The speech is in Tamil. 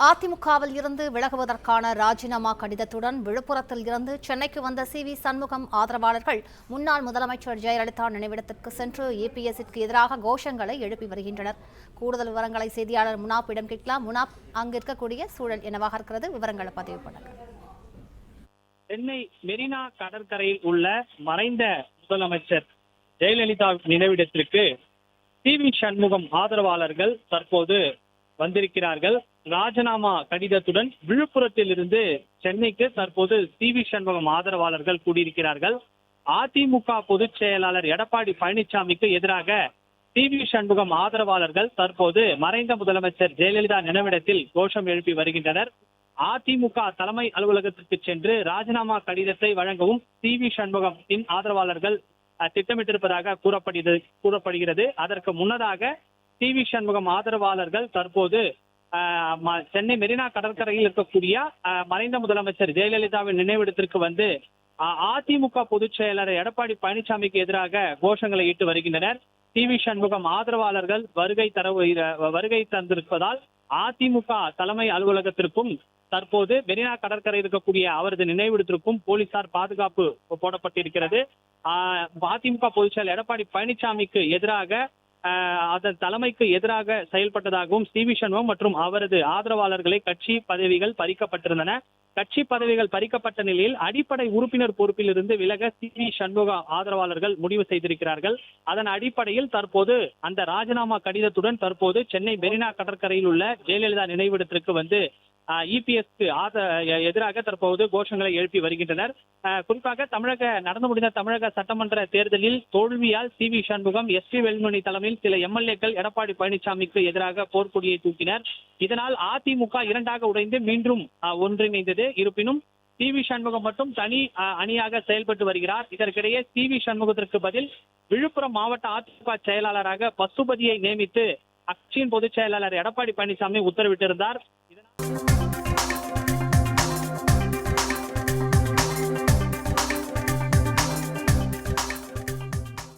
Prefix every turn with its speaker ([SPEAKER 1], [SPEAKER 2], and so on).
[SPEAKER 1] அதிமுகவில் இருந்து விலகுவதற்கான ராஜினாமா கடிதத்துடன் விழுப்புரத்தில் இருந்து சென்னைக்கு வந்த சி.வி. சண்முகம் ஆதரவாளர்கள் முன்னாள் முதலமைச்சர் ஜெயலலிதா நினைவிடத்திற்கு சென்று இபிஎஸ்ஸிற்கு எதிராக கோஷங்களை எழுப்பி வருகின்றனர். கூடுதல் விவரங்களை செய்தியாளர் முனாப்பிடம் கேட்கலாம். முனாப், அங்கு இருக்கக்கூடிய சூழல் என்னவாக இருக்கிறது? விவரங்களை பதிவு பண்ணுங்க.
[SPEAKER 2] சென்னை மெரினா கடற்கரையில் உள்ள மறைந்த முதலமைச்சர் ஜெயலலிதா நினைவிடத்திற்கு சி.வி. சண்முகம் ஆதரவாளர்கள் தற்போது வந்திருக்கிறார்கள். ராஜினாமா கடிதத்துடன் விழுப்புரத்தில் இருந்து சென்னைக்கு தற்போது சி.வி. சண்முகம் ஆதரவாளர்கள் கூடியிருக்கிறார்கள். அதிமுக பொதுச் செயலாளர் எடப்பாடி பழனிசாமிக்கு எதிராக சி.வி. சண்முகம் ஆதரவாளர்கள் தற்போது மறைந்த முதலமைச்சர் ஜெயலலிதா நினைவிடத்தில் கோஷம் எழுப்பி வருகின்றனர். அதிமுக தலைமை அலுவலகத்திற்கு சென்று ராஜினாமா கடிதத்தை வழங்கவும் சி.வி. சண்முகத்தின் ஆதரவாளர்கள் திட்டமிட்டிருப்பதாக கூறப்படுகிறது. அதற்கு முன்னதாக சி.வி. சண்முகம் ஆதரவாளர்கள் தற்போது சென்னை மெரினா கடற்கரையில் இருக்கக்கூடிய மறைந்த முதலமைச்சர் ஜெயலலிதாவின் நினைவிடத்திற்கு வந்து அதிமுக பொதுச் செயலாளர் எடப்பாடி பழனிசாமிக்கு எதிராக கோஷங்களை இட்டு வருகின்றனர். சி.வி. சண்முகம் ஆதரவாளர்கள் வருகை தந்திருப்பதால் அதிமுக தலைமை அலுவலகத்திற்கும் தற்போது மெரினா கடற்கரை இருக்கக்கூடிய அவரது நினைவிடத்திற்கும் போலீசார் பாதுகாப்பு போடப்பட்டிருக்கிறது. அதிமுக பொதுச் செயலாளர் எடப்பாடி பழனிசாமிக்கு எதிராக அதன் தலைமைக்கு எதிராக செயல்பட்டதாகவும் சி.வி. சண்முகம் மற்றும் அவரது ஆதரவாளர்களை கட்சி பதவிகள் பறிக்கப்பட்டிருந்தன. கட்சி பதவிகள் பறிக்கப்பட்ட நிலையில் அடிப்படை உறுப்பினர் பொறுப்பில் இருந்து விலக சி.வி. சண்முக ஆதரவாளர்கள் முடிவு செய்திருக்கிறார்கள். அதன் அடிப்படையில் தற்போது அந்த ராஜினாமா கடிதத்துடன் தற்போது சென்னை மெரினா கடற்கரையில் உள்ள ஜெயலலிதா நினைவிடத்திற்கு வந்து இபிஎஸ்க்கு எதிராக தற்போது கோஷங்களை எழுப்பி வருகின்றனர். குறிப்பாக நடந்து முடிந்த தமிழக சட்டமன்ற தேர்தலில் தோல்வியால் சி.வி. சண்முகம், எஸ்.பி. வேலுமணி தலைமையில் சில எம்எல்ஏக்கள் எடப்பாடி பழனிசாமிக்கு எதிராக போர்க்கொடியை தூக்கினர். இதனால் அதிமுக இரண்டாக உடைந்து மீண்டும் ஒன்றிணைந்தது. இருப்பினும் சி.வி. சண்முகம் மட்டும் தனி அணியாக செயல்பட்டு வருகிறார். இதற்கிடையே சி.வி. சண்முகத்திற்கு பதில் விழுப்புரம் மாவட்ட அதிமுக செயலாளராக பசுபதியை நியமித்து கட்சியின் பொதுச் செயலாளர் எடப்பாடி பழனிசாமி உத்தரவிட்டிருந்தார்.